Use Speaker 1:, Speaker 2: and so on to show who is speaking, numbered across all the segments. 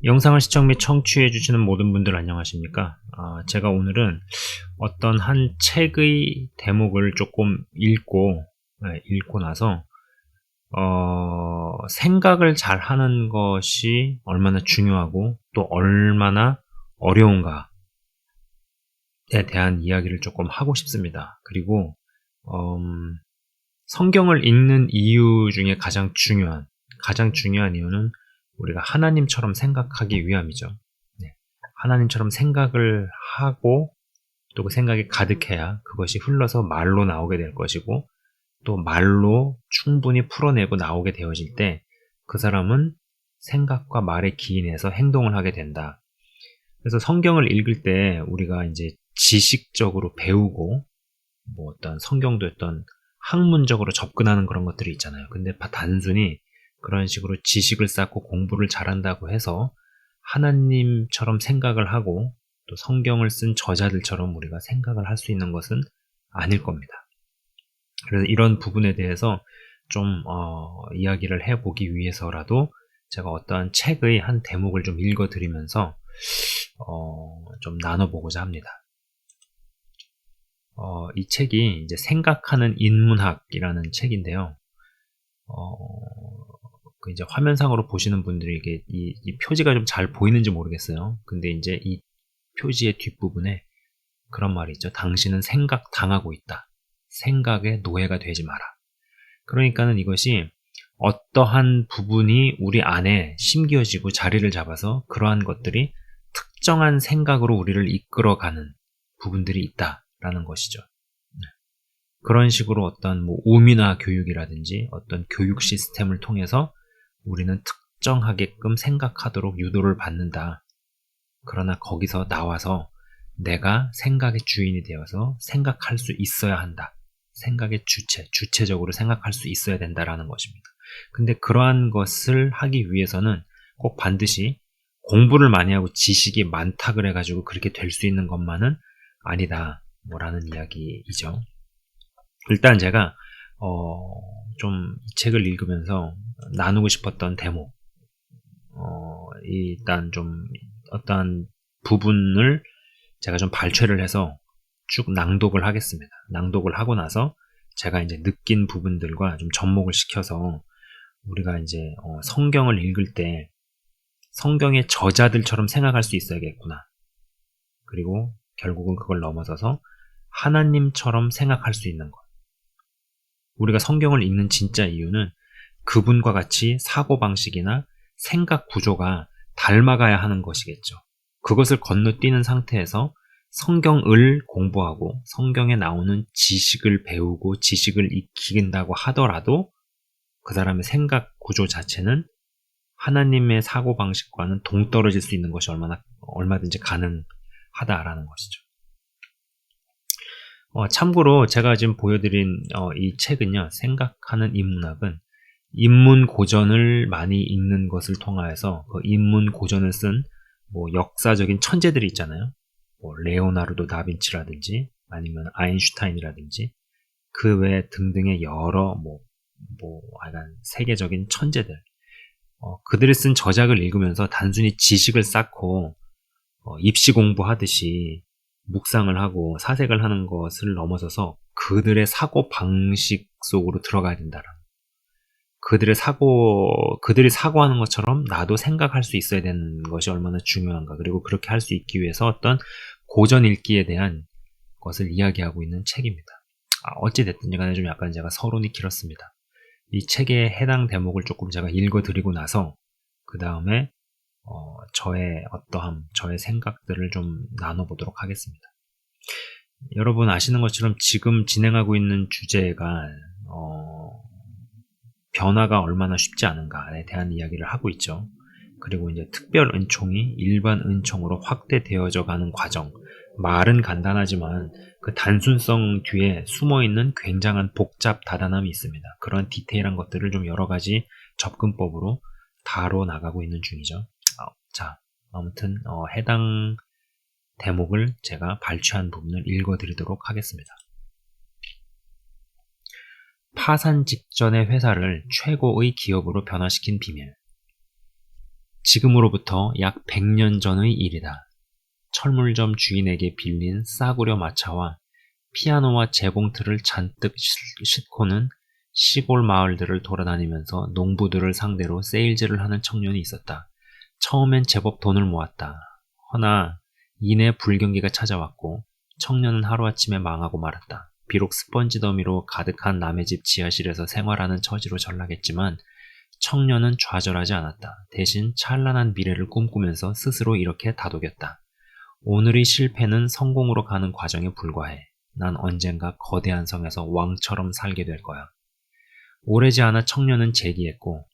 Speaker 1: 영상을 시청 및 청취해 주시는 모든 분들 안녕하십니까? 제가 오늘은 어떤 한 책의 대목을 조금 읽고 나서 생각을 잘 하는 것이 얼마나 중요하고 또 얼마나 어려운가에 대한 이야기를 조금 하고 싶습니다. 그리고 성경을 읽는 이유 중에 가장 중요한 이유는 우리가 하나님처럼 생각하기 위함이죠. 네. 하나님처럼 생각을 하고 또 그 생각이 가득해야 그것이 흘러서 말로 나오게 될 것이고 또 말로 충분히 풀어내고 나오게 되어질 때 그 사람은 생각과 말에 기인해서 행동을 하게 된다. 그래서 성경을 읽을 때 우리가 이제 지식적으로 배우고 뭐 어떤 성경도 어떤 학문적으로 접근하는 그런 것들이 있잖아요. 근데 단순히 그런 식으로 지식을 쌓고 공부를 잘한다고 해서 하나님처럼 생각을 하고 또 성경을 쓴 저자들처럼 우리가 생각을 할 수 있는 것은 아닐 겁니다. 그래서 이런 부분에 대해서 좀 이야기를 해보기 위해서라도 제가 어떠한 책의 한 대목을 좀 읽어드리면서 좀 나눠보고자 합니다. 이 책이 이제 생각하는 인문학이라는 책인데요. 그 이제 화면상으로 보시는 분들이 이게 이 표지가 좀 잘 보이는지 모르겠어요. 근데 이제 이 표지의 뒷부분에 그런 말이 있죠. 당신은 생각당하고 있다. 생각의 노예가 되지 마라. 그러니까는 이것이 어떠한 부분이 우리 안에 심겨지고 자리를 잡아서 그러한 것들이 특정한 생각으로 우리를 이끌어가는 부분들이 있다라는 것이죠. 그런 식으로 어떤 뭐 우미나 교육이라든지 어떤 교육 시스템을 통해서 우리는 특정하게끔 생각하도록 유도를 받는다. 그러나 거기서 나와서 내가 생각의 주인이 되어서 생각할 수 있어야 한다. 생각의 주체적으로 생각할 수 있어야 된다라는 것입니다. 근데 그러한 것을 하기 위해서는 꼭 반드시 공부를 많이 하고 지식이 많다 그래가지고 그렇게 될 수 있는 것만은 아니다. 뭐라는 이야기이죠. 일단 제가 좀 이 책을 읽으면서 나누고 싶었던 대목, 일단 좀 어떠한 부분을 제가 좀 발췌를 해서 쭉 낭독을 하겠습니다. 낭독을 하고 나서 제가 이제 느낀 부분들과 좀 접목을 시켜서 우리가 이제 성경을 읽을 때 성경의 저자들처럼 생각할 수 있어야겠구나. 그리고 결국은 그걸 넘어서서 하나님처럼 생각할 수 있는 것. 우리가 성경을 읽는 진짜 이유는 그분과 같이 사고방식이나 생각 구조가 닮아가야 하는 것이겠죠. 그것을 건너뛰는 상태에서 성경을 공부하고 성경에 나오는 지식을 배우고 지식을 익힌다고 하더라도 그 사람의 생각 구조 자체는 하나님의 사고방식과는 동떨어질 수 있는 것이 얼마든지 가능하다라는 것이죠. 참고로 제가 지금 보여드린 이 책은요, 생각하는 인문학은 인문 고전을 많이 읽는 것을 통하여서 그 인문 고전을 쓴 뭐 역사적인 천재들이 있잖아요. 뭐 레오나르도 다빈치라든지 아니면 아인슈타인이라든지 그 외 등등의 여러 약간 세계적인 천재들, 그들이 쓴 저작을 읽으면서 단순히 지식을 쌓고 입시 공부하듯이 묵상을 하고 사색을 하는 것을 넘어서서 그들의 사고 방식 속으로 들어가야 된다라. 그들이 사고하는 것처럼 나도 생각할 수 있어야 되는 것이 얼마나 중요한가. 그리고 그렇게 할 수 있기 위해서 어떤 고전 읽기에 대한 것을 이야기하고 있는 책입니다. 어찌됐든 간에 좀 약간 제가 서론이 길었습니다. 이 책의 해당 대목을 조금 제가 읽어드리고 나서 그 다음에 저의 생각들을 좀 나눠보도록 하겠습니다. 여러분 아시는 것처럼 지금 진행하고 있는 주제가 변화가 얼마나 쉽지 않은가에 대한 이야기를 하고 있죠. 그리고 이제 특별 은총이 일반 은총으로 확대되어져 가는 과정. 말은 간단하지만 그 단순성 뒤에 숨어있는 굉장한 복잡 다단함이 있습니다. 그런 디테일한 것들을 좀 여러 가지 접근법으로 다뤄 나가고 있는 중이죠. 자, 아무튼 해당 대목을 제가 발췌한 부분을 읽어드리도록 하겠습니다. 파산 직전의 회사를 최고의 기업으로 변화시킨 비밀. 지금으로부터 약 100년 전의 일이다. 철물점 주인에게 빌린 싸구려 마차와 피아노와 재봉틀을 잔뜩 싣고는 시골 마을들을 돌아다니면서 농부들을 상대로 세일즈를 하는 청년이 있었다. 처음엔 제법 돈을 모았다. 허나 이내 불경기가 찾아왔고 청년은 하루아침에 망하고 말았다. 비록 스펀지 더미로 가득한 남의 집 지하실에서 생활하는 처지로 전락했지만 청년은 좌절하지 않았다. 대신 찬란한 미래를 꿈꾸면서 스스로 이렇게 다독였다. 오늘의 실패는 성공으로 가는 과정에 불과해. 난 언젠가 거대한 성에서 왕처럼 살게 될 거야. 오래지 않아 청년은 재기했고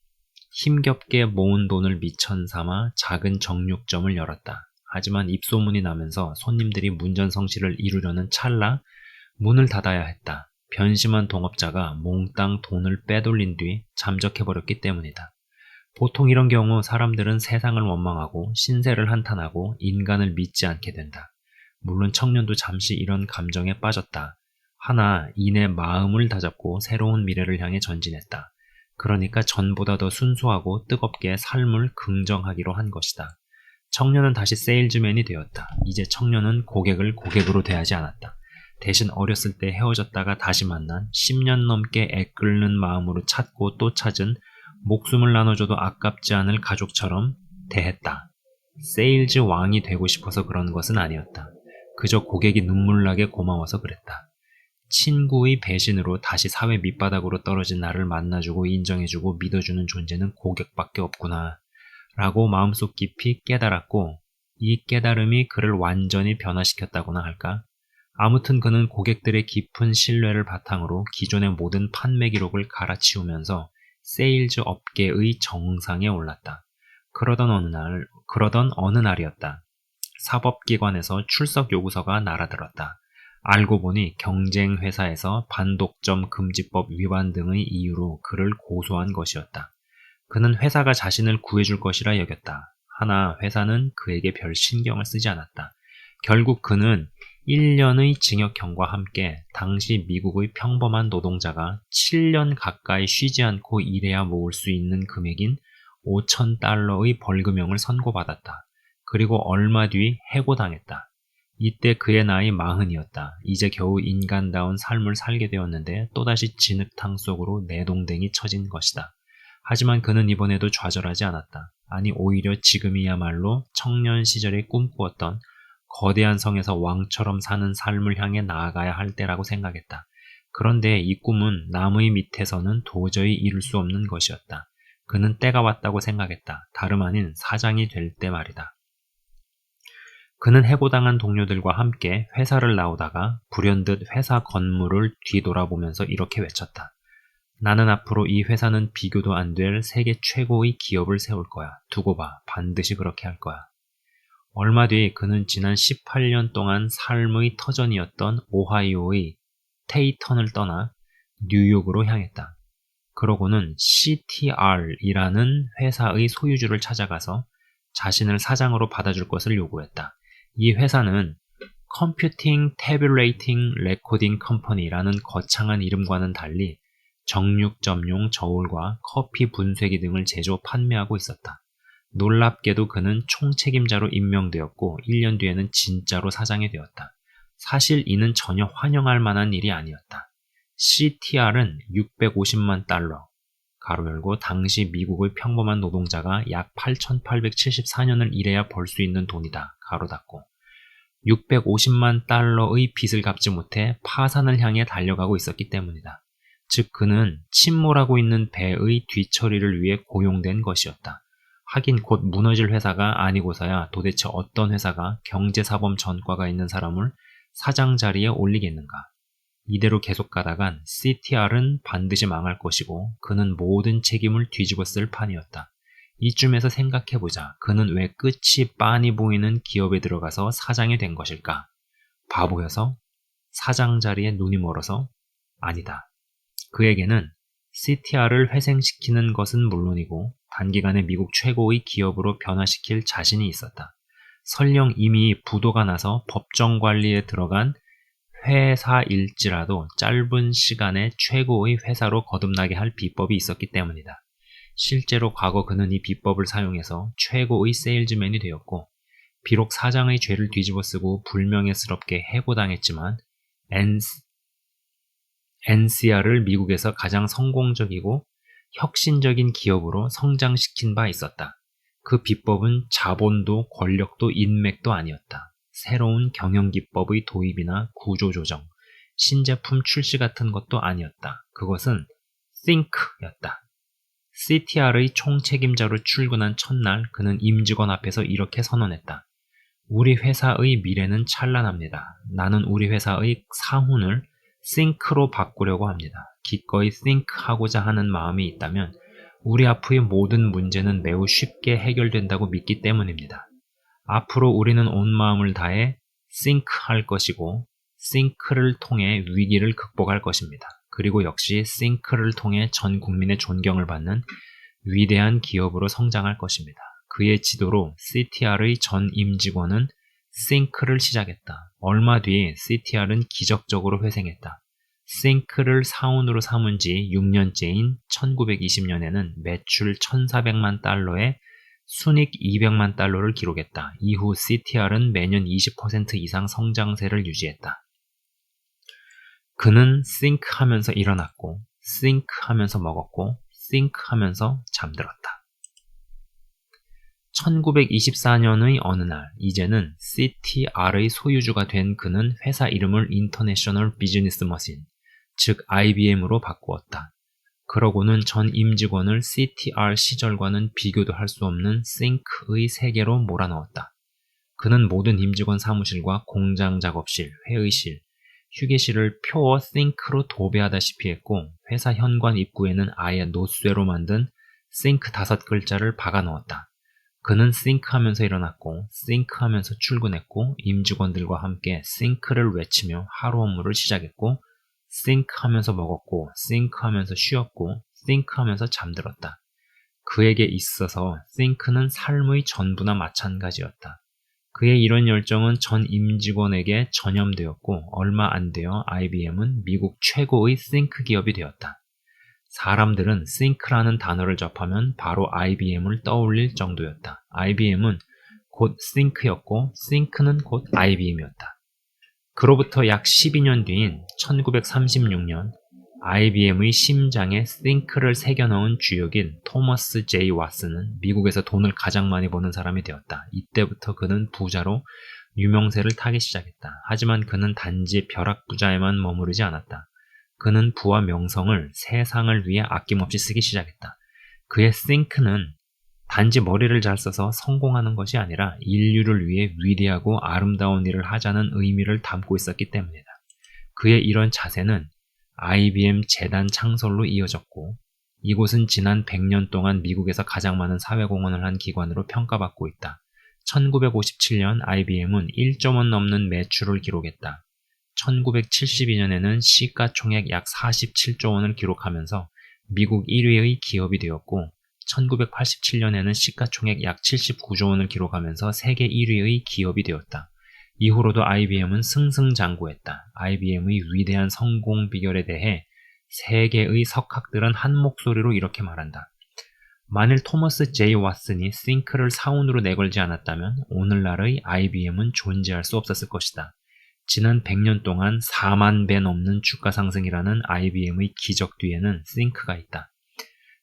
Speaker 1: 힘겹게 모은 돈을 미천 삼아 작은 정육점을 열었다. 하지만 입소문이 나면서 손님들이 문전성시를 이루려는 찰나 문을 닫아야 했다. 변심한 동업자가 몽땅 돈을 빼돌린 뒤 잠적해버렸기 때문이다. 보통 이런 경우 사람들은 세상을 원망하고 신세를 한탄하고 인간을 믿지 않게 된다. 물론 청년도 잠시 이런 감정에 빠졌다. 하나 이내 마음을 다잡고 새로운 미래를 향해 전진했다. 그러니까 전보다 더 순수하고 뜨겁게 삶을 긍정하기로 한 것이다. 청년은 다시 세일즈맨이 되었다. 이제 청년은 고객을 고객으로 대하지 않았다. 대신 어렸을 때 헤어졌다가 다시 만난 10년 넘게 애끓는 마음으로 찾고 또 찾은 목숨을 나눠줘도 아깝지 않을 가족처럼 대했다. 세일즈 왕이 되고 싶어서 그런 것은 아니었다. 그저 고객이 눈물나게 고마워서 그랬다. 친구의 배신으로 다시 사회 밑바닥으로 떨어진 나를 만나주고 인정해주고 믿어주는 존재는 고객밖에 없구나 라고 마음속 깊이 깨달았고 이 깨달음이 그를 완전히 변화시켰다고나 할까? 아무튼 그는 고객들의 깊은 신뢰를 바탕으로 기존의 모든 판매 기록을 갈아치우면서 세일즈 업계의 정상에 올랐다. 그러던 어느 날이었다. 사법기관에서 출석 요구서가 날아들었다. 알고 보니 경쟁회사에서 반독점 금지법 위반 등의 이유로 그를 고소한 것이었다. 그는 회사가 자신을 구해줄 것이라 여겼다. 하나 회사는 그에게 별 신경을 쓰지 않았다. 결국 그는 1년의 징역형과 함께 당시 미국의 평범한 노동자가 7년 가까이 쉬지 않고 일해야 모을 수 있는 금액인 $5,000의 벌금형을 선고받았다. 그리고 얼마 뒤 해고당했다. 이때 그의 나이 40이었다. 이제 겨우 인간다운 삶을 살게 되었는데 또다시 진흙탕 속으로 내동댕이 쳐진 것이다. 하지만 그는 이번에도 좌절하지 않았다. 아니 오히려 지금이야말로 청년 시절에 꿈꾸었던 거대한 성에서 왕처럼 사는 삶을 향해 나아가야 할 때라고 생각했다. 그런데 이 꿈은 남의 밑에서는 도저히 이룰 수 없는 것이었다. 그는 때가 왔다고 생각했다. 다름 아닌 사장이 될 때 말이다. 그는 해고당한 동료들과 함께 회사를 나오다가 불현듯 회사 건물을 뒤돌아보면서 이렇게 외쳤다. 나는 앞으로 이 회사는 비교도 안 될 세계 최고의 기업을 세울 거야. 두고 봐. 반드시 그렇게 할 거야. 얼마 뒤 그는 지난 18년 동안 삶의 터전이었던 오하이오의 테이턴을 떠나 뉴욕으로 향했다. 그러고는 CTR이라는 회사의 소유주를 찾아가서 자신을 사장으로 받아줄 것을 요구했다. 이 회사는 Computing Tabulating Recording Company라는 거창한 이름과는 달리 정육점용 저울과 커피 분쇄기 등을 제조 판매하고 있었다. 놀랍게도 그는 총책임자로 임명되었고 1년 뒤에는 진짜로 사장이 되었다. 사실 이는 전혀 환영할 만한 일이 아니었다. CTR은 650만 달러, 가로 열고 당시 미국의 평범한 노동자가 약 8,874년을 일해야 벌 수 있는 돈이다. 가로 닫고 650만 달러의 빚을 갚지 못해 파산을 향해 달려가고 있었기 때문이다. 즉 그는 침몰하고 있는 배의 뒤처리를 위해 고용된 것이었다. 하긴 곧 무너질 회사가 아니고서야 도대체 어떤 회사가 경제사범 전과가 있는 사람을 사장 자리에 올리겠는가. 이대로 계속 가다간 CTR은 반드시 망할 것이고 그는 모든 책임을 뒤집어 쓸 판이었다. 이쯤에서 생각해보자. 그는 왜 끝이 빤히 보이는 기업에 들어가서 사장이 된 것일까? 바보여서? 사장 자리에 눈이 멀어서? 아니다. 그에게는 CTR을 회생시키는 것은 물론이고 단기간에 미국 최고의 기업으로 변화시킬 자신이 있었다. 설령 이미 부도가 나서 법정 관리에 들어간 회사일지라도 짧은 시간에 최고의 회사로 거듭나게 할 비법이 있었기 때문이다. 실제로 과거 그는 이 비법을 사용해서 최고의 세일즈맨이 되었고, 비록 사장의 죄를 뒤집어쓰고 불명예스럽게 해고당했지만 NCR을 미국에서 가장 성공적이고 혁신적인 기업으로 성장시킨 바 있었다. 그 비법은 자본도 권력도 인맥도 아니었다. 새로운 경영기법의 도입이나 구조조정, 신제품 출시 같은 것도 아니었다. 그것은 think였다. CTR의 총책임자로 출근한 첫날 그는 임직원 앞에서 이렇게 선언했다. 우리 회사의 미래는 찬란합니다. 나는 우리 회사의 상훈을 think로 바꾸려고 합니다. 기꺼이 think 하고자 하는 마음이 있다면 우리 앞의 모든 문제는 매우 쉽게 해결된다고 믿기 때문입니다. 앞으로 우리는 온 마음을 다해 think 할 것이고 think를 통해 위기를 극복할 것입니다. 그리고 역시 think를 통해 전 국민의 존경을 받는 위대한 기업으로 성장할 것입니다. 그의 지도로 CTR의 전 임직원은 think를 시작했다. 얼마 뒤 CTR은 기적적으로 회생했다. think를 사원으로 삼은 지 6년째인 1920년에는 매출 1,400만 달러에 순익 200만 달러를 기록했다. 이후 CTR은 매년 20% 이상 성장세를 유지했다. 그는 think 하면서 일어났고, think 하면서 먹었고, think 하면서 잠들었다. 1924년의 어느 날, 이제는 CTR의 소유주가 된 그는 회사 이름을 인터내셔널 비즈니스 머신, 즉 IBM으로 바꾸었다. 그러고는 전 임직원을 CTR 시절과는 비교도 할 수 없는 think의 세계로 몰아넣었다. 그는 모든 임직원 사무실과 공장 작업실, 회의실, 휴게실을 표어 think로 도배하다시피 했고, 회사 현관 입구에는 아예 노쇠로 만든 think 5글자를 박아 넣었다. 그는 think 하면서 일어났고, think 하면서 출근했고, 임직원들과 함께 think를 외치며 하루 업무를 시작했고, think 하면서 먹었고, think 하면서 쉬었고, think 하면서 잠들었다. 그에게 있어서 think는 삶의 전부나 마찬가지였다. 그의 이런 열정은 전 임직원에게 전염되었고, 얼마 안 되어 IBM은 미국 최고의 think 기업이 되었다. 사람들은 think라는 단어를 접하면 바로 IBM을 떠올릴 정도였다. IBM은 곧 think였고, think는 곧 IBM이었다. 그로부터 약 12년 뒤인 1936년, IBM의 심장에 think를 새겨넣은 주역인 토머스 J. 왓슨은 미국에서 돈을 가장 많이 버는 사람이 되었다. 이때부터 그는 부자로 유명세를 타기 시작했다. 하지만 그는 단지 벼락부자에만 머무르지 않았다. 그는 부와 명성을 세상을 위해 아낌없이 쓰기 시작했다. 그의 think는 단지 머리를 잘 써서 성공하는 것이 아니라 인류를 위해 위대하고 아름다운 일을 하자는 의미를 담고 있었기 때문이다. 그의 이런 자세는 IBM 재단 창설로 이어졌고, 이곳은 지난 100년 동안 미국에서 가장 많은 사회공헌을 한 기관으로 평가받고 있다. 1957년 IBM은 1조 원 넘는 매출을 기록했다. 1972년에는 시가총액 약 47조 원을 기록하면서 미국 1위의 기업이 되었고, 1987년에는 시가총액 약 79조 원을 기록하면서 세계 1위의 기업이 되었다. 이후로도 IBM은 승승장구했다. IBM의 위대한 성공 비결에 대해 세계의 석학들은 한 목소리로 이렇게 말한다. 만일 토머스 J. 왓슨이 think를 사운으로 내걸지 않았다면 오늘날의 IBM은 존재할 수 없었을 것이다. 지난 100년 동안 4만 배 넘는 주가 상승이라는 IBM의 기적 뒤에는 think가 있다.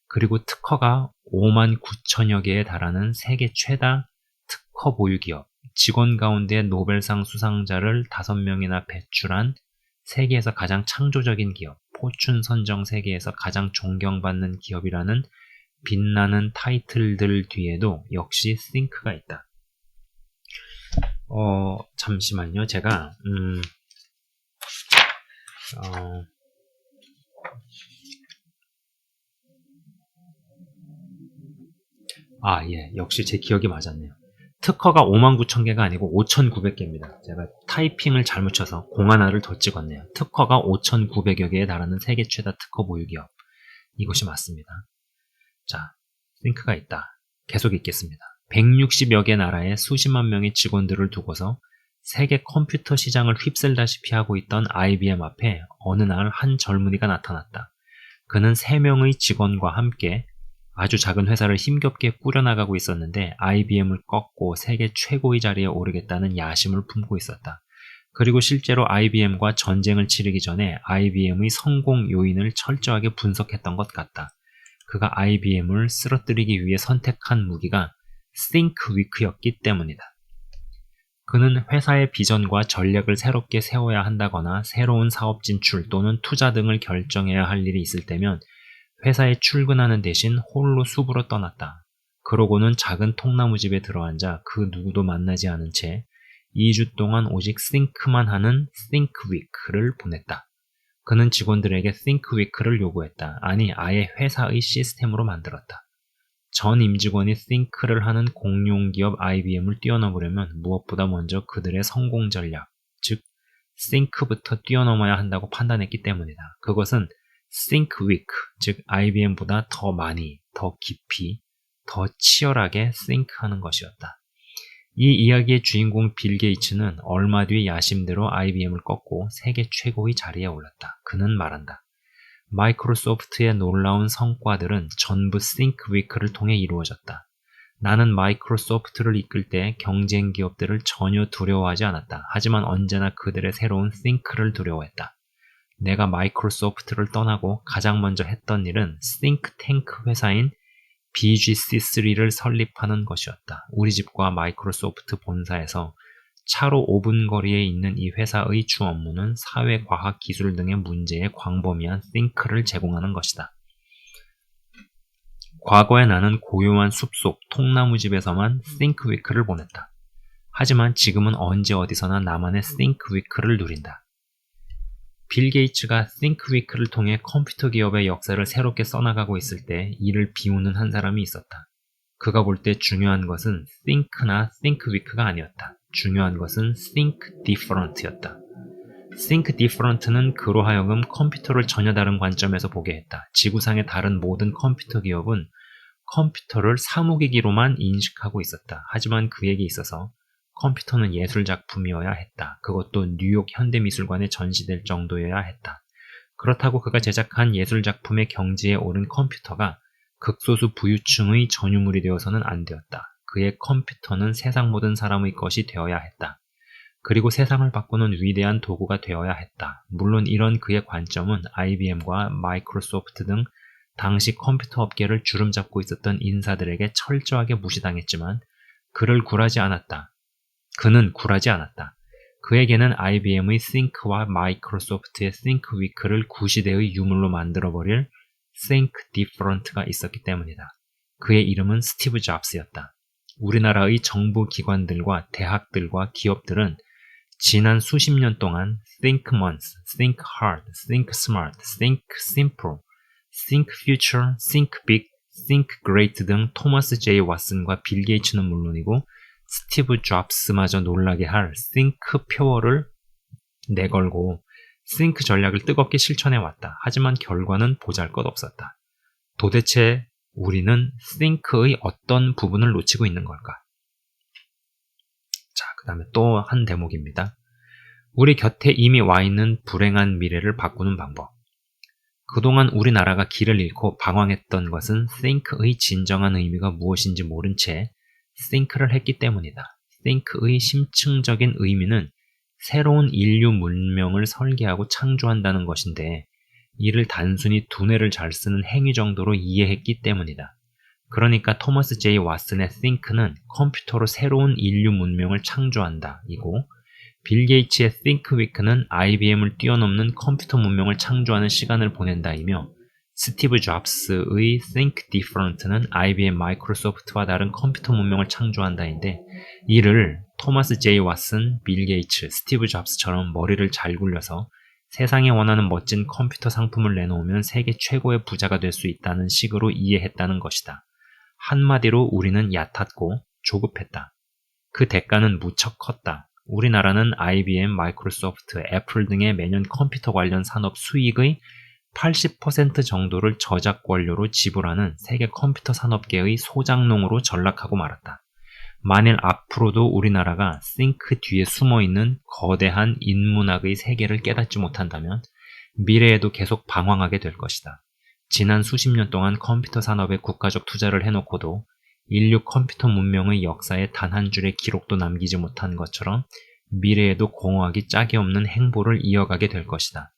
Speaker 1: 그리고 특허가 5만 9천여 개에 달하는 세계 최다 특허 보유 기업, 직원 가운데 노벨상 수상자를 5명이나 배출한 세계에서 가장 창조적인 기업, 포춘 선정 세계에서 가장 존경받는 기업이라는 빛나는 타이틀들 뒤에도 역시 think가 있다. 잠시만요. 제가 예, 역시 제 기억이 맞았네요. 특허가 59,000개가 아니고 5,900개입니다. 제가 타이핑을 잘못 쳐서 공 하나를 더 찍었네요. 특허가 5,900여 개에 달하는 세계 최다 특허 보유 기업. 이것이 맞습니다. 자, think가 있다. 계속 읽겠습니다. 160여 개 나라에 수십만 명의 직원들을 두고서 세계 컴퓨터 시장을 휩쓸다시피 하고 있던 IBM 앞에 어느 날 한 젊은이가 나타났다. 그는 3명의 직원과 함께 아주 작은 회사를 힘겹게 꾸려나가고 있었는데 IBM을 꺾고 세계 최고의 자리에 오르겠다는 야심을 품고 있었다. 그리고 실제로 IBM과 전쟁을 치르기 전에 IBM의 성공 요인을 철저하게 분석했던 것 같다. 그가 IBM을 쓰러뜨리기 위해 선택한 무기가 Think Week였기 때문이다. 그는 회사의 비전과 전략을 새롭게 세워야 한다거나 새로운 사업 진출 또는 투자 등을 결정해야 할 일이 있을 때면 회사에 출근하는 대신 홀로 숲으로 떠났다. 그러고는 작은 통나무집에 들어앉아 그 누구도 만나지 않은 채 2주 동안 오직 think만 하는 Think Week를 보냈다. 그는 직원들에게 Think Week를 요구했다. 아니, 아예 회사의 시스템으로 만들었다. 전 임직원이 Think를 하는 공룡기업 IBM을 뛰어넘으려면 무엇보다 먼저 그들의 성공 전략, 즉 Think부터 뛰어넘어야 한다고 판단했기 때문이다. 그것은 Think Week, 즉 IBM보다 더 많이, 더 깊이, 더 치열하게 think하는 것이었다. 이 이야기의 주인공 빌 게이츠는 얼마 뒤 야심대로 IBM을 꺾고 세계 최고의 자리에 올랐다. 그는 말한다. 마이크로소프트의 놀라운 성과들은 전부 Think Week를 통해 이루어졌다. 나는 마이크로소프트를 이끌 때 경쟁 기업들을 전혀 두려워하지 않았다. 하지만 언제나 그들의 새로운 Think를 두려워했다. 내가 마이크로소프트를 떠나고 가장 먼저 했던 일은 Think Tank 회사인 BGC3를 설립하는 것이었다. 우리 집과 마이크로소프트 본사에서 차로 5분 거리에 있는 이 회사의 주 업무는 사회, 과학, 기술 등의 문제에 광범위한 think를 제공하는 것이다. 과거에 나는 고요한 숲속 통나무집에서만 think week를 보냈다. 하지만 지금은 언제 어디서나 나만의 think week를 누린다. 빌 게이츠가 think week를 통해 컴퓨터 기업의 역사를 새롭게 써나가고 있을 때 이를 비우는 한 사람이 있었다. 그가 볼 때 중요한 것은 think나 think week가 아니었다. 중요한 것은 think different였다. think different는 그로 하여금 컴퓨터를 전혀 다른 관점에서 보게 했다. 지구상의 다른 모든 컴퓨터 기업은 컴퓨터를 사무기기로만 인식하고 있었다. 하지만 그에게 있어서 컴퓨터는 예술작품이어야 했다. 그것도 뉴욕 현대미술관에 전시될 정도여야 했다. 그렇다고 그가 제작한 예술작품의 경지에 오른 컴퓨터가 극소수 부유층의 전유물이 되어서는 안 되었다. 그의 컴퓨터는 세상 모든 사람의 것이 되어야 했다. 그리고 세상을 바꾸는 위대한 도구가 되어야 했다. 물론 이런 그의 관점은 IBM과 마이크로소프트 등 당시 컴퓨터 업계를 주름잡고 있었던 인사들에게 철저하게 무시당했지만 그는 굴하지 않았다. 그에게는 IBM의 Think와 마이크로소프트의 Think Week를 구시대의 유물로 만들어버릴 Think Different가 있었기 때문이다. 그의 이름은 스티브 잡스였다. 우리나라의 정부 기관들과 대학들과 기업들은 지난 수십 년 동안 Think Month, Think Hard, Think Smart, Think Simple, Think Future, Think Big, Think Great 등 토마스 제이 왓슨과 빌 게이츠는 물론이고 스티브 잡스마저 놀라게 할 Think 표어를 내걸고 Think 전략을 뜨겁게 실천해왔다. 하지만 결과는 보잘것없었다. 도대체 우리는 Think의 어떤 부분을 놓치고 있는 걸까? 자, 그 다음에 또 한 대목입니다. 우리 곁에 이미 와 있는 불행한 미래를 바꾸는 방법. 그동안 우리나라가 길을 잃고 방황했던 것은 Think의 진정한 의미가 무엇인지 모른 채 Think를 했기 때문이다. Think의 심층적인 의미는 새로운 인류 문명을 설계하고 창조한다는 것인데 이를 단순히 두뇌를 잘 쓰는 행위 정도로 이해했기 때문이다. 그러니까 토머스 제이 왓슨의 Think는 컴퓨터로 새로운 인류 문명을 창조한다 이고 빌 게이츠의 Think Week는 IBM을 뛰어넘는 컴퓨터 문명을 창조하는 시간을 보낸다이며 스티브 잡스의 Think Different는 IBM 마이크로소프트와 다른 컴퓨터 문명을 창조한다인데 이를 토마스 제이 왓슨, 빌 게이츠, 스티브 잡스처럼 머리를 잘 굴려서 세상에 원하는 멋진 컴퓨터 상품을 내놓으면 세계 최고의 부자가 될 수 있다는 식으로 이해했다는 것이다. 한마디로 우리는 얕았고 조급했다. 그 대가는 무척 컸다. 우리나라는 IBM, 마이크로소프트, 애플 등의 매년 컴퓨터 관련 산업 수익의 80% 정도를 저작권료로 지불하는 세계 컴퓨터 산업계의 소장농으로 전락하고 말았다. 만일 앞으로도 우리나라가 Think 뒤에 숨어있는 거대한 인문학의 세계를 깨닫지 못한다면 미래에도 계속 방황하게 될 것이다. 지난 수십 년 동안 컴퓨터 산업에 국가적 투자를 해놓고도 인류 컴퓨터 문명의 역사에 단 한 줄의 기록도 남기지 못한 것처럼 미래에도 공허하기 짝이 없는 행보를 이어가게 될 것이다.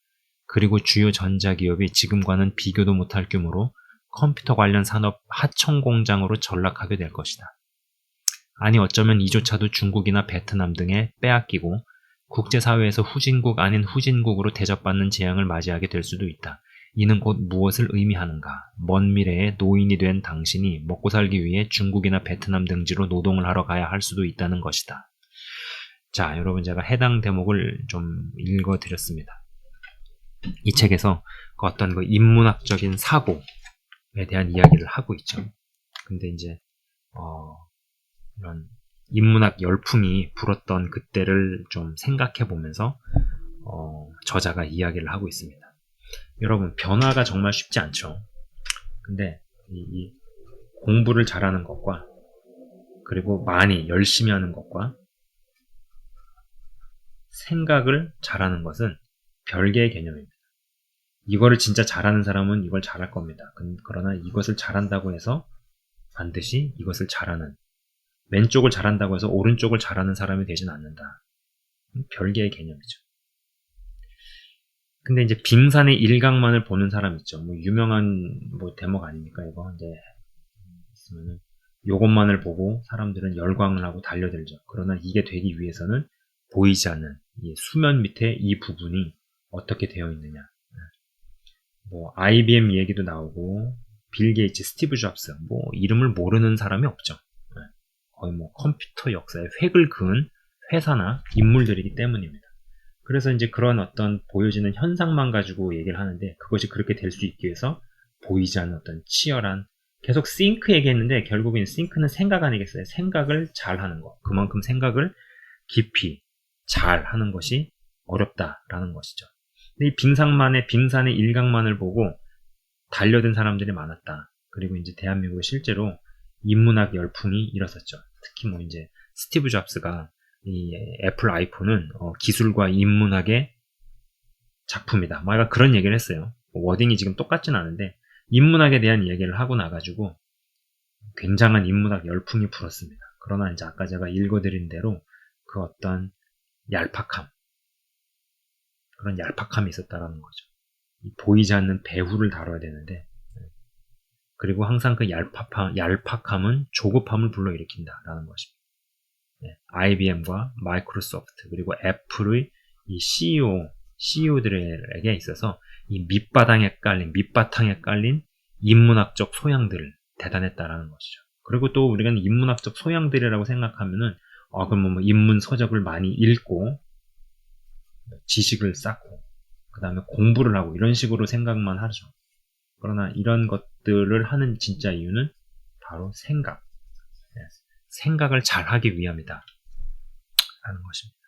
Speaker 1: 그리고 주요 전자기업이 지금과는 비교도 못할 규모로 컴퓨터 관련 산업 하청 공장으로 전락하게 될 것이다. 아니 어쩌면 이조차도 중국이나 베트남 등에 빼앗기고 국제사회에서 후진국 아닌 후진국으로 대접받는 재앙을 맞이하게 될 수도 있다. 이는 곧 무엇을 의미하는가? 먼 미래에 노인이 된 당신이 먹고 살기 위해 중국이나 베트남 등지로 노동을 하러 가야 할 수도 있다는 것이다. 자, 여러분 제가 해당 대목을 좀 읽어드렸습니다. 이 책에서 어떤 그 인문학적인 사고에 대한 이야기를 하고 있죠. 근데 이제 이런 인문학 열풍이 불었던 그때를 좀 생각해 보면서 저자가 이야기를 하고 있습니다. 여러분 변화가 정말 쉽지 않죠. 근데 이 공부를 잘하는 것과 그리고 많이 열심히 하는 것과 생각을 잘하는 것은 별개의 개념입니다. 이거를 진짜 잘하는 사람은 이걸 잘할 겁니다. 그러나 이것을 잘한다고 해서 반드시 이것을 잘하는, 왼쪽을 잘한다고 해서 오른쪽을 잘하는 사람이 되진 않는다. 별개의 개념이죠. 근데 이제 빙산의 일각만을 보는 사람 있죠. 뭐 유명한 뭐 대목 아닙니까 이거 이제 있으면은 요것만을 보고 사람들은 열광을 하고 달려들죠. 그러나 이게 되기 위해서는 보이지 않는 이 수면 밑에 이 부분이 어떻게 되어 있느냐. 뭐 IBM 얘기도 나오고 빌 게이츠, 스티브 잡스 뭐 이름을 모르는 사람이 없죠. 거의 뭐 컴퓨터 역사에 획을 그은 회사나 인물들이기 때문입니다. 그래서 이제 그런 어떤 보여지는 현상만 가지고 얘기를 하는데 그것이 그렇게 될 수 있기 위해서 보이지 않는 어떤 치열한 계속 think 얘기했는데 결국엔 think는 생각 아니겠어요? 생각을 잘 하는 거. 그만큼 생각을 깊이 잘 하는 것이 어렵다라는 것이죠. 근데 이 빙산의 일각만을 보고 달려든 사람들이 많았다. 그리고 이제 대한민국에 실제로 인문학 열풍이 일었었죠. 특히 뭐 이제 스티브 잡스가 이 애플 아이폰은 기술과 인문학의 작품이다. 뭐 약간 그런 얘기를 했어요. 워딩이 지금 똑같진 않은데 인문학에 대한 얘기를 하고 나가지고 굉장한 인문학 열풍이 불었습니다. 그러나 이제 아까 제가 읽어드린 대로 그 어떤 얄팍함, 그런 얄팍함이 있었다라는 거죠. 보이지 않는 배후를 다뤄야 되는데 그리고 항상 그 얄팍함은 조급함을 불러일으킨다라는 것입니다. IBM과 마이크로소프트 그리고 애플의 이 CEO들에게 있어서 이 밑바탕에 깔린 인문학적 소양들을 대단했다라는 것이죠. 그리고 또 우리가 인문학적 소양들이라고 생각하면은 그럼 뭐 인문 서적을 많이 읽고 지식을 쌓고 그 다음에 공부를 하고 이런 식으로 생각만 하죠. 그러나 이런 것들을 하는 진짜 이유는 바로 생각을 잘 하기 위함이다 라는 것입니다.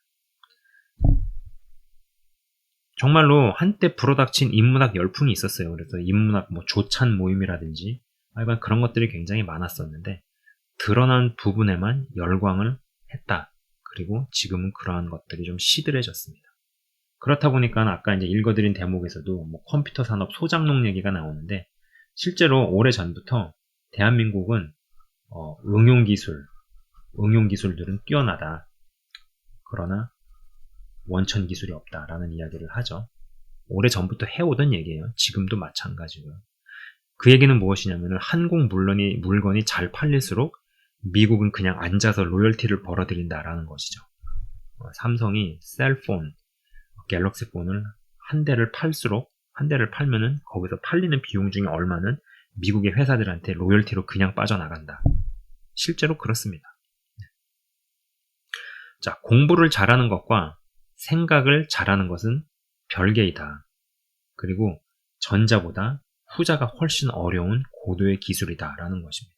Speaker 1: 정말로 한때 불어닥친 인문학 열풍이 있었어요. 그래서 인문학 뭐 조찬 모임이라든지 하여간 그런 것들이 굉장히 많았었는데 드러난 부분에만 열광을 했다. 그리고 지금은 그러한 것들이 좀 시들해졌습니다. 그렇다 보니까 아까 이제 읽어드린 대목에서도 뭐 컴퓨터 산업 소장농 얘기가 나오는데 실제로 오래전부터 대한민국은 응용기술들은 뛰어나다. 그러나 원천 기술이 없다라는 이야기를 하죠. 오래전부터 해오던 얘기예요. 지금도 마찬가지고요. 그 얘기는 무엇이냐면 한국 물건이 잘 팔릴수록 미국은 그냥 앉아서 로열티를 벌어들인다라는 것이죠. 삼성이 셀폰, 갤럭시 폰을 한 대를 팔면은 거기서 팔리는 비용 중에 얼마는 미국의 회사들한테 로열티로 그냥 빠져나간다. 실제로 그렇습니다. 자, 공부를 잘하는 것과 생각을 잘하는 것은 별개이다. 그리고 전자보다 후자가 훨씬 어려운 고도의 기술이다라는 것입니다.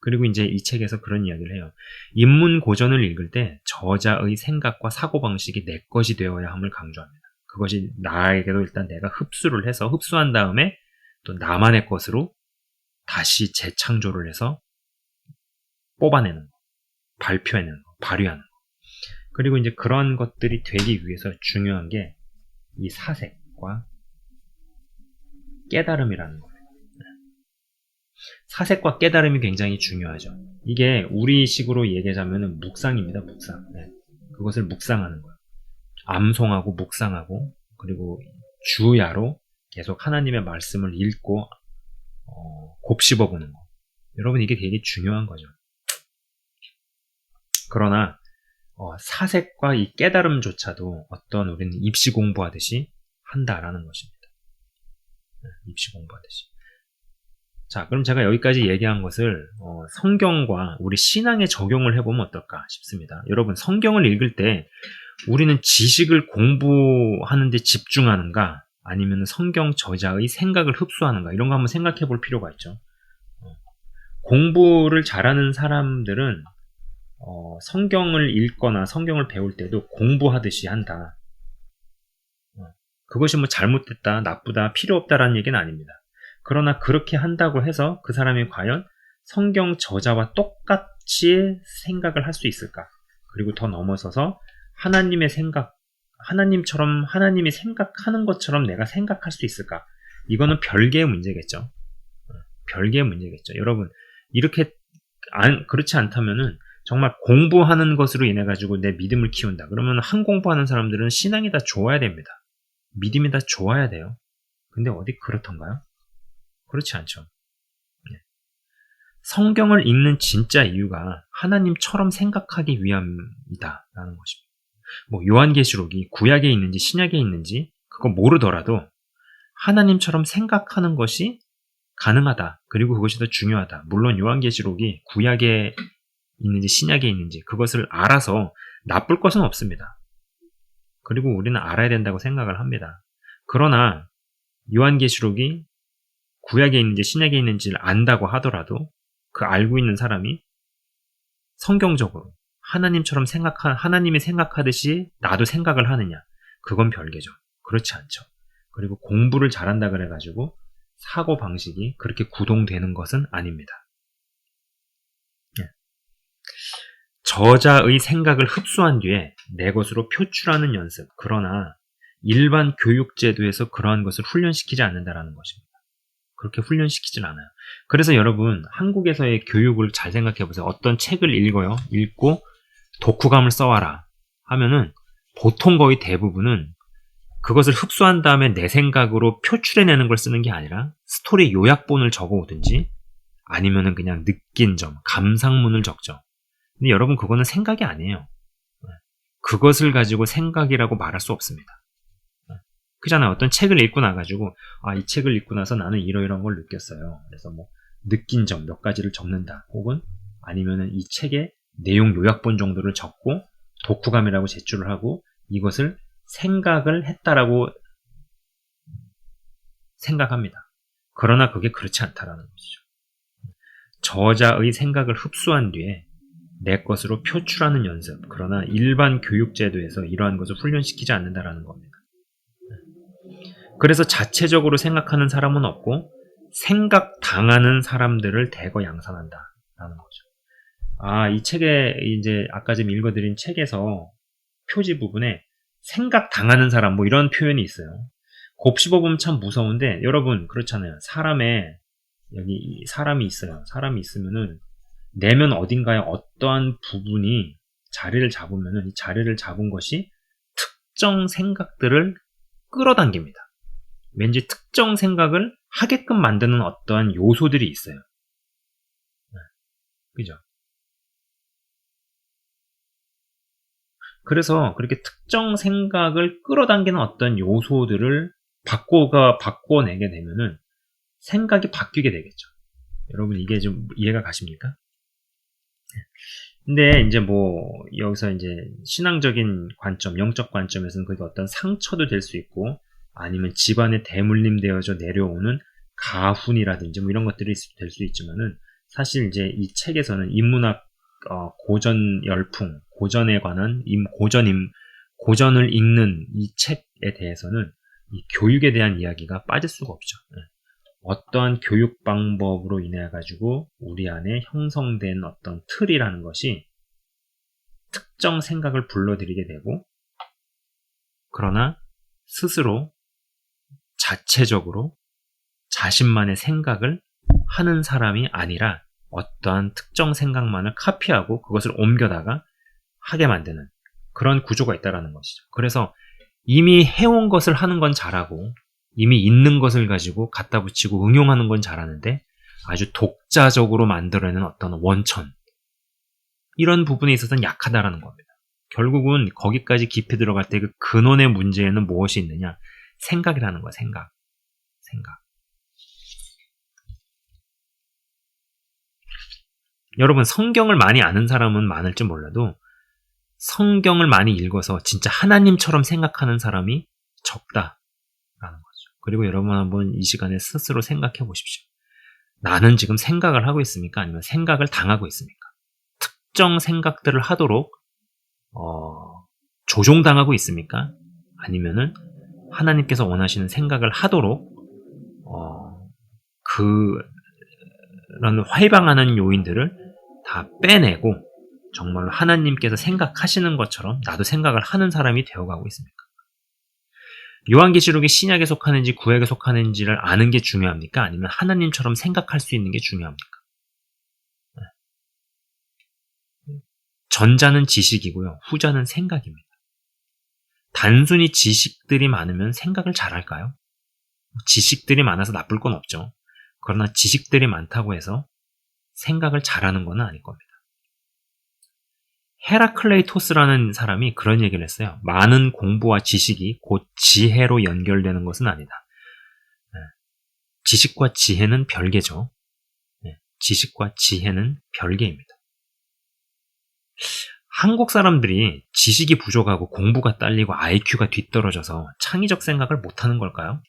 Speaker 1: 그리고 이제 이 책에서 그런 이야기를 해요. 인문 고전을 읽을 때 저자의 생각과 사고방식이 내 것이 되어야 함을 강조합니다. 그것이 나에게도 일단 내가 흡수를 해서 흡수한 다음에 또 나만의 것으로 다시 재창조를 해서 뽑아내는 거, 발표하는 거, 발휘하는 거. 그리고 이제 그런 것들이 되기 위해서 중요한 게 이 사색과 깨달음이라는 거예요. 사색과 깨달음이 굉장히 중요하죠. 이게 우리식으로 얘기하자면 묵상입니다. 묵상. 네. 그것을 묵상하는 거예요. 암송하고 묵상하고 그리고 주야로 계속 하나님의 말씀을 읽고 곱씹어 보는 거. 여러분 이게 되게 중요한 거죠. 그러나 사색과 이 깨달음조차도 어떤 우리는 입시 공부하듯이 한다라는 것입니다. 입시 공부하듯이. 자, 그럼 제가 여기까지 얘기한 것을 성경과 우리 신앙에 적용을 해보면 어떨까 싶습니다. 여러분 성경을 읽을 때 우리는 지식을 공부하는 데 집중하는가 아니면 성경 저자의 생각을 흡수하는가 이런 거 한번 생각해 볼 필요가 있죠. 공부를 잘하는 사람들은 성경을 읽거나 성경을 배울 때도 공부하듯이 한다. 그것이 뭐 잘못됐다, 나쁘다, 필요 없다라는 얘기는 아닙니다. 그러나 그렇게 한다고 해서 그 사람이 과연 성경 저자와 똑같이 생각을 할 수 있을까? 그리고 더 넘어서서 하나님의 생각, 하나님처럼 하나님이 생각하는 것처럼 내가 생각할 수 있을까? 이거는 별개의 문제겠죠. 별개의 문제겠죠. 여러분 이렇게 그렇지 않다면은 정말 공부하는 것으로 인해 가지고 내 믿음을 키운다. 그러면 한 공부하는 사람들은 신앙이 다 좋아야 됩니다. 믿음이 다 좋아야 돼요. 근데 어디 그렇던가요? 그렇지 않죠. 네. 성경을 읽는 진짜 이유가 하나님처럼 생각하기 위함이다라는 것입니다. 뭐 요한계시록이 구약에 있는지 신약에 있는지 그거 모르더라도 하나님처럼 생각하는 것이 가능하다. 그리고 그것이 더 중요하다. 물론 요한계시록이 구약에 있는지 신약에 있는지 그것을 알아서 나쁠 것은 없습니다. 그리고 우리는 알아야 된다고 생각을 합니다. 그러나 요한계시록이 구약에 있는지 신약에 있는지를 안다고 하더라도 그 알고 있는 사람이 성경적으로 하나님처럼 하나님이 생각하듯이 나도 생각을 하느냐? 그건 별개죠. 그렇지 않죠. 그리고 공부를 잘한다 그래가지고 사고 방식이 그렇게 구동되는 것은 아닙니다. 저자의 생각을 흡수한 뒤에 내 것으로 표출하는 연습. 그러나 일반 교육제도에서 그러한 것을 훈련시키지 않는다라는 것입니다. 그렇게 훈련시키진 않아요. 그래서 여러분 한국에서의 교육을 잘 생각해 보세요. 어떤 책을 읽어요. 읽고 독후감을 써와라 하면은 보통 거의 대부분은 그것을 흡수한 다음에 내 생각으로 표출해내는 걸 쓰는 게 아니라 스토리 요약본을 적어오든지 아니면은 그냥 느낀 점, 감상문을 적죠. 근데 여러분 그거는 생각이 아니에요. 그것을 가지고 생각이라고 말할 수 없습니다. 그잖아요. 어떤 책을 읽고 나가지고 이 책을 읽고 나서 나는 이러이러한 걸 느꼈어요. 그래서 뭐 느낀 점 몇 가지를 적는다. 혹은 아니면은 이 책의 내용 요약본 정도를 적고 독후감이라고 제출을 하고 이것을 생각을 했다라고 생각합니다. 그러나 그게 그렇지 않다라는 것이죠. 저자의 생각을 흡수한 뒤에 내 것으로 표출하는 연습. 그러나 일반 교육제도에서 이러한 것을 훈련시키지 않는다라는 겁니다. 그래서 자체적으로 생각하는 사람은 없고 생각당하는 사람들을 대거 양산한다라는 거죠. 이 책에 이제 아까 좀 읽어드린 책에서 표지 부분에 생각당하는 사람 뭐 이런 표현이 있어요. 곱씹어보면 참 무서운데 여러분 그렇잖아요. 여기 사람이 있어요. 사람이 있으면은 내면 어딘가에 어떠한 부분이 자리를 잡으면은 이 자리를 잡은 것이 특정 생각들을 끌어당깁니다. 왠지 특정 생각을 하게끔 만드는 어떠한 요소들이 있어요. 그죠? 그래서 그렇게 특정 생각을 끌어당기는 어떤 요소들을 바꿔내게 되면은 생각이 바뀌게 되겠죠. 여러분 이게 좀 이해가 가십니까? 근데 이제 뭐 여기서 이제 신앙적인 관점, 영적 관점에서는 그게 어떤 상처도 될 수 있고 아니면 집안에 대물림되어져 내려오는 가훈이라든지 뭐 이런 것들이 될 수 있지만은 사실 이제 이 책에서는 인문학 고전 열풍, 고전에 관한 고전을 읽는 이 책에 대해서는 이 교육에 대한 이야기가 빠질 수가 없죠. 어떠한 교육 방법으로 인해 가지고 우리 안에 형성된 어떤 틀이라는 것이 특정 생각을 불러들이게 되고 그러나 스스로 자체적으로 자신만의 생각을 하는 사람이 아니라 어떠한 특정 생각만을 카피하고 그것을 옮겨다가 하게 만드는 그런 구조가 있다는 것이죠. 그래서 이미 해온 것을 하는 건 잘하고 이미 있는 것을 가지고 갖다 붙이고 응용하는 건 잘하는데 아주 독자적으로 만들어내는 어떤 원천 이런 부분에 있어서는 약하다라는 겁니다. 결국은 거기까지 깊이 들어갈 때 그 근원의 문제에는 무엇이 있느냐? 생각이라는 거야. 생각. 여러분 성경을 많이 아는 사람은 많을지 몰라도 성경을 많이 읽어서 진짜 하나님처럼 생각하는 사람이 적다라는 거죠. 그리고 여러분 한번 이 시간에 스스로 생각해 보십시오. 나는 지금 생각을 하고 있습니까? 아니면 생각을 당하고 있습니까? 특정 생각들을 하도록 조종당하고 있습니까? 아니면은 하나님께서 원하시는 생각을 하도록 그런 활방하는 요인들을 다 빼내고 정말로 하나님께서 생각하시는 것처럼 나도 생각을 하는 사람이 되어가고 있습니까? 요한계시록이 신약에 속하는지 구약에 속하는지를 아는 게 중요합니까? 아니면 하나님처럼 생각할 수 있는 게 중요합니까? 전자는 지식이고요. 후자는 생각입니다. 단순히 지식들이 많으면 생각을 잘할까요? 지식들이 많아서 나쁠 건 없죠. 그러나 지식들이 많다고 해서 생각을 잘하는 건 아닐 겁니다. 헤라클레이토스라는 사람이 그런 얘기를 했어요. 많은 공부와 지식이 곧 지혜로 연결되는 것은 아니다. 지식과 지혜는 별개죠. 지식과 지혜는 별개입니다. 한국 사람들이 지식이 부족하고 공부가 딸리고 IQ가 뒤떨어져서 창의적 생각을 못하는 걸까요?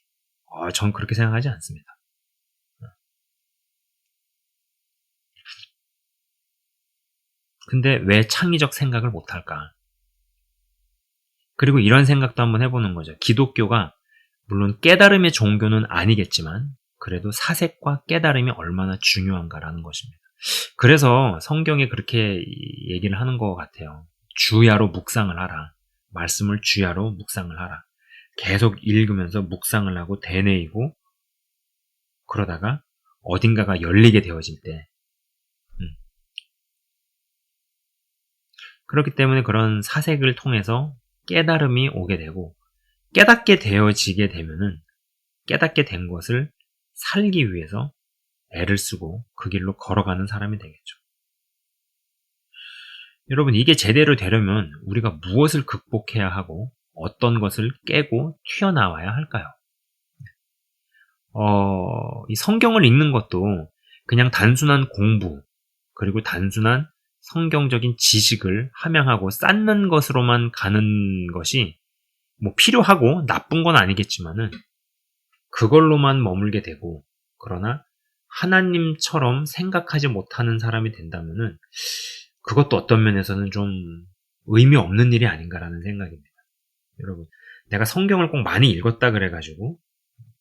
Speaker 1: 전 그렇게 생각하지 않습니다. 근데 왜 창의적 생각을 못할까? 그리고 이런 생각도 한번 해보는 거죠. 기독교가 물론 깨달음의 종교는 아니겠지만 그래도 사색과 깨달음이 얼마나 중요한가라는 것입니다. 그래서 성경에 그렇게 얘기를 하는 것 같아요. 주야로 묵상을 하라. 말씀을 주야로 묵상을 하라. 계속 읽으면서 묵상을 하고 되뇌이고 그러다가 어딘가가 열리게 되어질 때 그렇기 때문에 그런 사색을 통해서 깨달음이 오게 되고 깨닫게 되어지게 되면은 깨닫게 된 것을 살기 위해서 애를 쓰고 그 길로 걸어가는 사람이 되겠죠. 여러분 이게 제대로 되려면 우리가 무엇을 극복해야 하고 어떤 것을 깨고 튀어나와야 할까요? 이 성경을 읽는 것도 그냥 단순한 공부 그리고 단순한 성경적인 지식을 함양하고 쌓는 것으로만 가는 것이 뭐 필요하고 나쁜 건 아니겠지만은 그걸로만 머물게 되고 그러나 하나님처럼 생각하지 못하는 사람이 된다면은 그것도 어떤 면에서는 좀 의미 없는 일이 아닌가라는 생각입니다. 여러분, 내가 성경을 꼭 많이 읽었다 그래가지고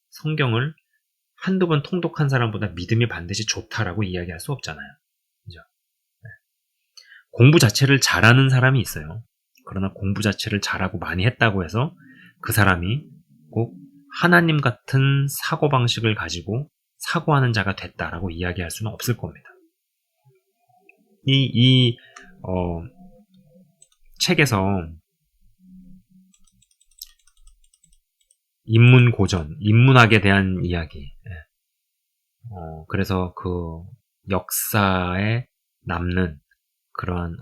Speaker 1: 성경을 한두 번 통독한 사람보다 믿음이 반드시 좋다라고 이야기할 수 없잖아요. 그죠? 네. 공부 자체를 잘하는 사람이 있어요. 그러나 공부 자체를 잘하고 많이 했다고 해서 그 사람이 꼭 하나님 같은 사고방식을 가지고 사고하는 자가 됐다라고 이야기할 수는 없을 겁니다. 이 책에서 인문고전, 인문학에 대한 이야기. 그래서 그 역사에 남는 그러한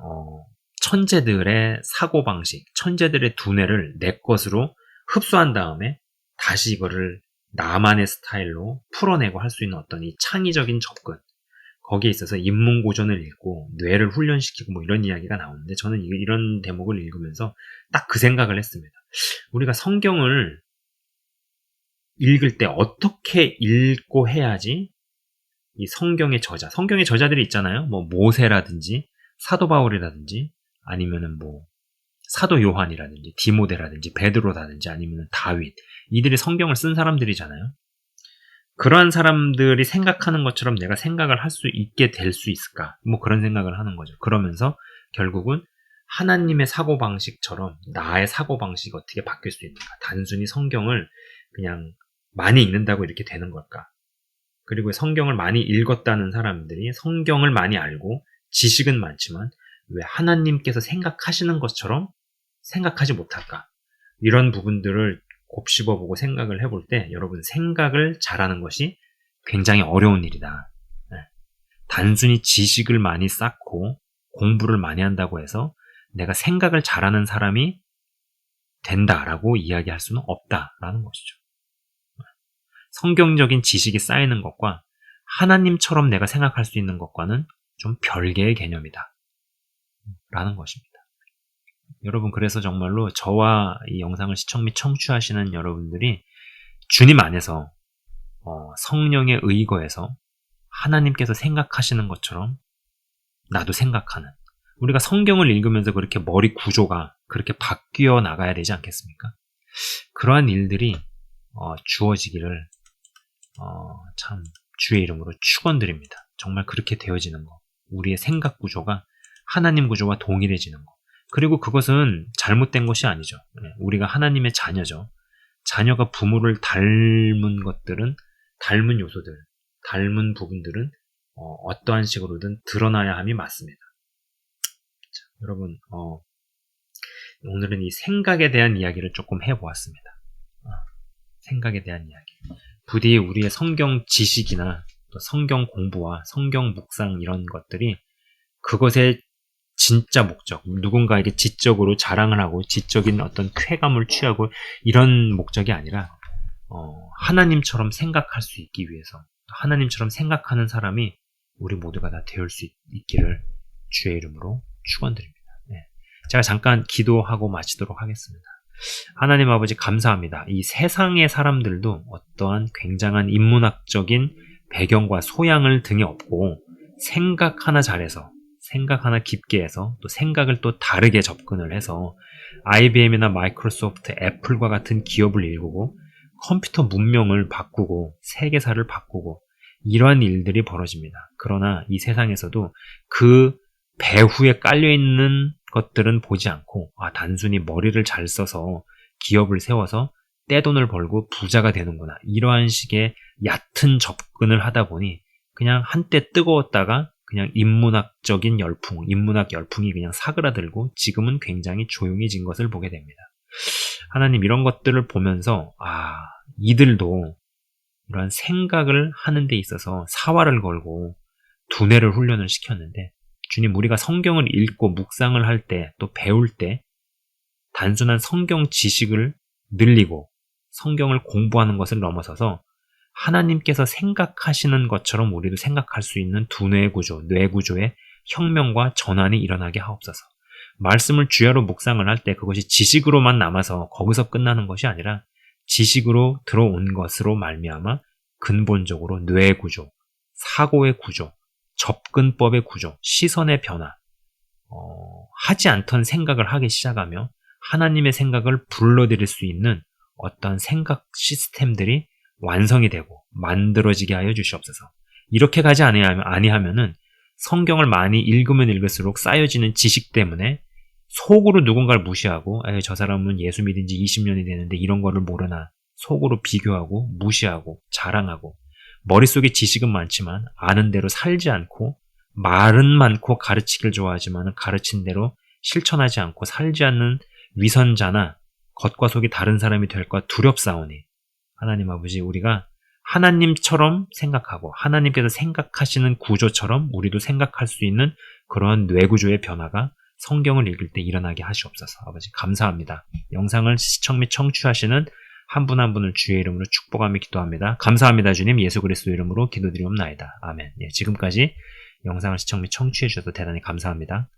Speaker 1: 천재들의 사고방식, 천재들의 두뇌를 내 것으로 흡수한 다음에 다시 이거를 나만의 스타일로 풀어내고 할 수 있는 어떤 이 창의적인 접근, 거기에 있어서 인문고전을 읽고 뇌를 훈련시키고 뭐 이런 이야기가 나오는데 저는 이런 대목을 읽으면서 딱 그 생각을 했습니다. 우리가 성경을 읽을 때 어떻게 읽고 해야지 이 성경의 저자들이 있잖아요. 뭐 모세라든지 사도 바울이라든지 아니면은 뭐 사도 요한이라든지 디모데라든지 베드로라든지 아니면은 다윗, 이들이 성경을 쓴 사람들이잖아요. 그러한 사람들이 생각하는 것처럼 내가 생각을 할 수 있게 될 수 있을까? 뭐 그런 생각을 하는 거죠. 그러면서 결국은 하나님의 사고방식처럼 나의 사고방식이 어떻게 바뀔 수 있는가? 단순히 성경을 그냥 많이 읽는다고 이렇게 되는 걸까? 그리고 성경을 많이 읽었다는 사람들이 성경을 많이 알고 지식은 많지만 왜 하나님께서 생각하시는 것처럼 생각하지 못할까? 이런 부분들을 곱씹어보고 생각을 해볼 때 여러분 생각을 잘하는 것이 굉장히 어려운 일이다. 네. 단순히 지식을 많이 쌓고 공부를 많이 한다고 해서 내가 생각을 잘하는 사람이 된다라고 이야기할 수는 없다라는 것이죠. 성경적인 지식이 쌓이는 것과 하나님처럼 내가 생각할 수 있는 것과는 좀 별개의 개념이다 라는 것입니다. 여러분, 그래서 정말로 저와 이 영상을 시청 및 청취하시는 여러분들이 주님 안에서 성령의 의거에서 하나님께서 생각하시는 것처럼 나도 생각하는, 우리가 성경을 읽으면서 그렇게 머리 구조가 그렇게 바뀌어 나가야 되지 않겠습니까? 그러한 일들이 주어지기를 참 주의 이름으로 축원드립니다. 정말 그렇게 되어지는 거, 우리의 생각 구조가 하나님 구조와 동일해지는 거, 그리고 그것은 잘못된 것이 아니죠. 우리가 하나님의 자녀죠. 자녀가 부모를 닮은 것들은, 닮은 요소들, 닮은 부분들은 어떠한 식으로든 드러나야 함이 맞습니다. 자, 여러분, 오늘은 이 생각에 대한 이야기를 조금 해보았습니다. 생각에 대한 이야기. 부디 우리의 성경 지식이나 또 성경 공부와 성경 묵상 이런 것들이 그것의 진짜 목적, 누군가에게 지적으로 자랑을 하고 지적인 어떤 쾌감을 취하고 이런 목적이 아니라 하나님처럼 생각할 수 있기 위해서, 하나님처럼 생각하는 사람이 우리 모두가 다 되올 수 있기를 주의 이름으로 축원드립니다. 네. 제가 잠깐 기도하고 마치도록 하겠습니다. 하나님 아버지, 감사합니다. 이 세상의 사람들도 어떠한 굉장한 인문학적인 배경과 소양을 등에 업고 생각 하나 잘해서, 생각 하나 깊게 해서, 또 생각을 또 다르게 접근을 해서 IBM이나 마이크로소프트, 애플과 같은 기업을 일구고 컴퓨터 문명을 바꾸고 세계사를 바꾸고 이러한 일들이 벌어집니다. 그러나 이 세상에서도 그 배후에 깔려있는 것들은 보지 않고 단순히 머리를 잘 써서 기업을 세워서 떼돈을 벌고 부자가 되는구나, 이러한 식의 얕은 접근을 하다 보니 그냥 한때 뜨거웠다가 그냥 인문학적인 열풍, 인문학 열풍이 그냥 사그라들고 지금은 굉장히 조용해진 것을 보게 됩니다. 하나님, 이런 것들을 보면서 이들도 이러한 생각을 하는 데 있어서 사활을 걸고 두뇌를 훈련을 시켰는데, 주님, 우리가 성경을 읽고 묵상을 할 때, 또 배울 때 단순한 성경 지식을 늘리고 성경을 공부하는 것을 넘어서서 하나님께서 생각하시는 것처럼 우리도 생각할 수 있는 두뇌 구조, 뇌 구조의 혁명과 전환이 일어나게 하옵소서. 말씀을 주야로 묵상을 할 때 그것이 지식으로만 남아서 거기서 끝나는 것이 아니라 지식으로 들어온 것으로 말미암아 근본적으로 뇌 구조, 사고의 구조, 접근법의 구조, 시선의 변화, 하지 않던 생각을 하기 시작하며 하나님의 생각을 불러들일 수 있는 어떤 생각 시스템들이 완성이 되고 만들어지게 하여 주시옵소서. 이렇게 가지 아니하면은 성경을 많이 읽으면 읽을수록 쌓여지는 지식 때문에 속으로 누군가를 무시하고 저 사람은 예수 믿은 지 20년이 되는데 이런 거를 모르나, 속으로 비교하고 무시하고 자랑하고, 머릿속에 지식은 많지만 아는 대로 살지 않고, 말은 많고 가르치기를 좋아하지만 가르친 대로 실천하지 않고 살지 않는 위선자나 겉과 속이 다른 사람이 될까 두렵사오니, 하나님 아버지, 우리가 하나님처럼 생각하고 하나님께서 생각하시는 구조처럼 우리도 생각할 수 있는 그러한 뇌구조의 변화가 성경을 읽을 때 일어나게 하시옵소서. 아버지, 감사합니다. 영상을 시청 및 청취하시는 한 분 한 분을 주의 이름으로 축복하며 기도합니다. 감사합니다. 주님, 예수 그리스도 이름으로 기도드리옵나이다. 아멘. 지금까지 영상을 시청 및 청취해 주셔서 대단히 감사합니다.